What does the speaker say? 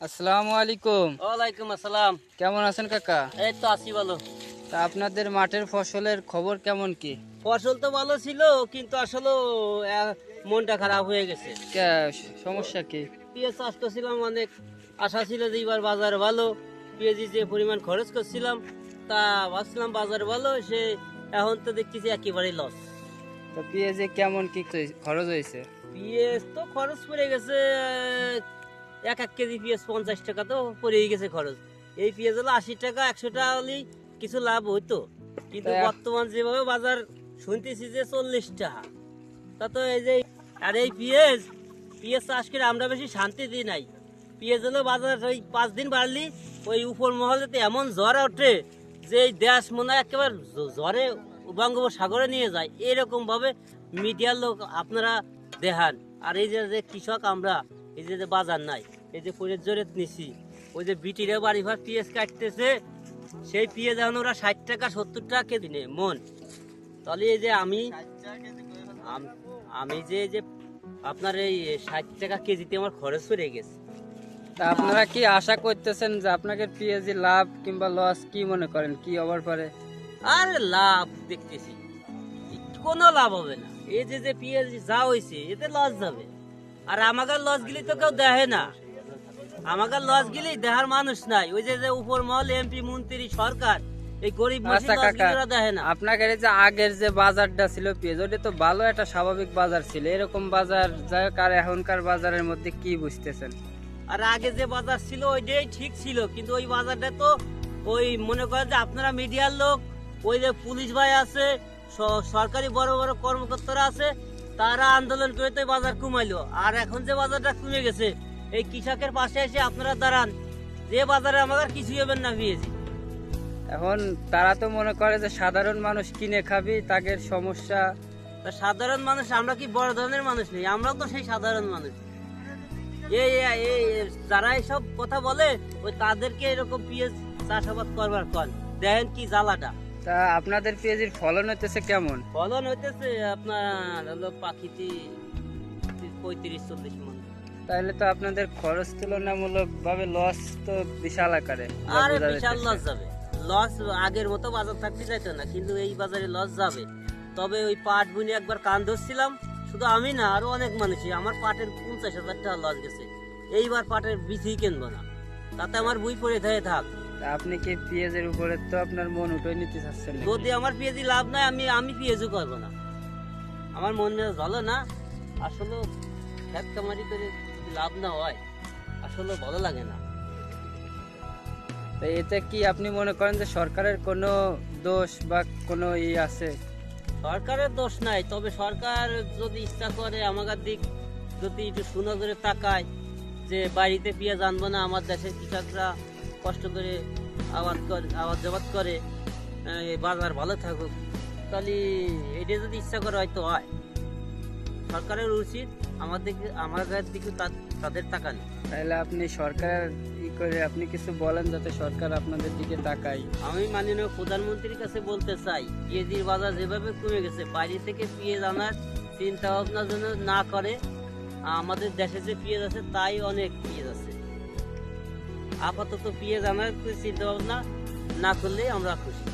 আসসালামু আলাইকুম। ওয়ালাইকুম আসসালাম। কেমন আছেন কাকা? এই তো আছি ভালো। তা আপনাদের মাঠের ফসলের খবর কেমন কি? ফসল তো ভালো ছিল, কিন্তু আসলে মনটা খারাপ হয়ে গেছে। সমস্যা কি? পেঁয়াজ চাষ করছিলাম, অনেক আশা ছিল যে এবার বাজার ভালো। পেঁয়াজি যে পরিমাণ খরচ করছিলাম, তা ভাবছিলাম বাজার ভালো, সে এখন তো দেখতেছি একেবারেই লস। তো পেঁয়াজে কেমন কি খরচ হয়েছে? পেঁয়াজ তো খরচ পড়ে গেছে, এক এক কেজি পেঁয়াজ 50 টাকা তো পড়েই গেছে খরচ। এই পেঁয়াজ হলো 80 টাকা, 100 টাকা হলেই কিছু লাভ হইতো, কিন্তু বর্তমান যেভাবে বাজার শুনতেছি যে 40 টাকা, তা তো এই যে আর এই পেঁয়াজ চাষ করে আমরা বেশি শান্তি দিই নাই। পেঁয়াজ হলো বাজার ওই 5 দিন বাড়লি ওই উপর মহলেতে এমন জ্বর ওঠে যে এই দেশ মনে হয় একেবারে জ্বরে বঙ্গোপসাগরে নিয়ে যায়, এরকম ভাবে মিডিয়ার লোক আপনারা দেখান। আর এই যে যে কৃষক আমরা, এই যে যে বাজার নাই, এই যে পরের জোরে নিছি, ওই যে বিটিরে বাড়ি ভার পেঁয়াজ কাটতেছে, সেই পেঁয়াজ এখন ওরা 60 টাকা 70 টাকা কেজি নেয় মন। তাহলে এই যে আমি যে আপনার এই 60 টাকা কেজিতে আমার খরচ পড়ে গেছে। তা আপনারা কি আশা করতেছেন যে আপনাকে পেঁয়াজে লাভ কিংবা লস কি মনে করেন, কি হবার পারে? আর লাভ দেখতেছি কোনো লাভ হবে না। এই যে যে পেঁয়াজ যা হয়েছে এতে লস যাবে, আর আমাদের লস গিলি তো কেউ দেখে না। আমাদের লস গিলি দেখার মানুষ নাই। ওই যে যে উপর মহল, এমপি, মন্ত্রী, সরকার, এই গরিব আচ্ছা কাকা, দেখে না। আপনাদের যে আগের যে বাজারটা ছিল পেঁয়াজ, ওটা তো ভালো একটা স্বাভাবিক বাজার ছিল, এরকম বাজার যাই হোক, আর এখনকার বাজারের মধ্যে কি বুঝতেছেন? আর আগে যে বাজার ছিল ওইটাই ঠিক ছিল, কিন্তু ওই বাজারটা তো ওই মনে করেন যে আপনারা মিডিয়ার লোক, ওই যে পুলিশ ভাই আছে, সরকারি বড় বড় কর্মকর্তারা আছে, তারা আন্দোলন করে তো বাজার কমাইলো। আর এখন যে বাজারটা কমে গেছে, এই কৃষকের পাশে এসে আপনারা দাঁড়ান, যে বাজারে আমাদের কিছুই হবেন না পেয়েছি। এখন তারা তো মনে করে যে সাধারণ মানুষ কিনে খাবি, তাদের সমস্যা। সাধারণ মানুষ আমরা কি বড় ধরনের মানুষ নেই? আমরাও তো সেই সাধারণ মানুষ। এই যারা এইসব কথা বলে, ওই তাদেরকে এরকম পেঁয়াজ চাষাবাদ করবার কন, দেখেন কি জ্বালাটা। তা আপনাদের পেঁয়াজের ফলন হইতেছে কেমন? ফলন হইতেছে আপনার হলো পাখিতে 35-40 মন। তাহলে তো আপনাদের খরচ তুলনামূলক ভাবে লস তো বিশাল আকারে। আরে বিশাল লস যাবে। লস আগের মতো বাজার থাকতে চাইতো না, কিন্তু এই বাজারে লস যাবে। তবে ওই পাট বুনে একবার কান ধরছিলাম, শুধু আমি না আরো অনেক মানুষই, আমার পাটের 50,000 টাকা লস গেছে। এইবার পাটের বীজই কিনবো না, তাতে আমার বই পড়ে থাকে থাক। আপনি কি পেঁয়াজের উপরে তো আপনার মন উঠে নিতে চাচ্ছেন? যদি আমার পেঁয়াজি লাভ নাই, আমি পেঁয়াজও করবো না। আমার মন মেজাজ ভালো না আসলে। খেত কামারি করে যদি লাভ না হয়, আসলে ভালো লাগে না। এতে কি আপনি মনে করেন যে সরকারের কোনো দোষ বা কোনো আছে? সরকারের দোষ নাই, তবে সরকার যদি ইচ্ছা করে আমাদের দিক যদি একটু সুনজরে তাকায়, যে বাড়িতে পেঁয়াজ আনবো না, আমার দেশের কৃষকরা কষ্ট করে আবাদ জবাদ করে, বাজার ভালো থাকুক, তাহলে এটা যদি ইচ্ছা করে হয়তো হয়। সরকারের উচিত আমাদের দিকে তাদের তাকানো। তাহলে আপনি সরকার করে আপনি কিছু বলেন যাতে সরকার আপনাদের দিকে তাকায়। আমি মাননীয় প্রধানমন্ত্রীর কাছে বলতে চাই, পেঁয়াজের বাজার যেভাবে কমে গেছে, বাইরে থেকে পেঁয়াজ আনার চিন্তা ভাবনা যেন না করে। আমাদের দেশে যে পেঁয়াজ আছে তাই অনেক পেঁয়াজ আছে। আপাতত পেঁয়াজ আনার চিন্তা ভাবনা না করলে আমরা খুশি।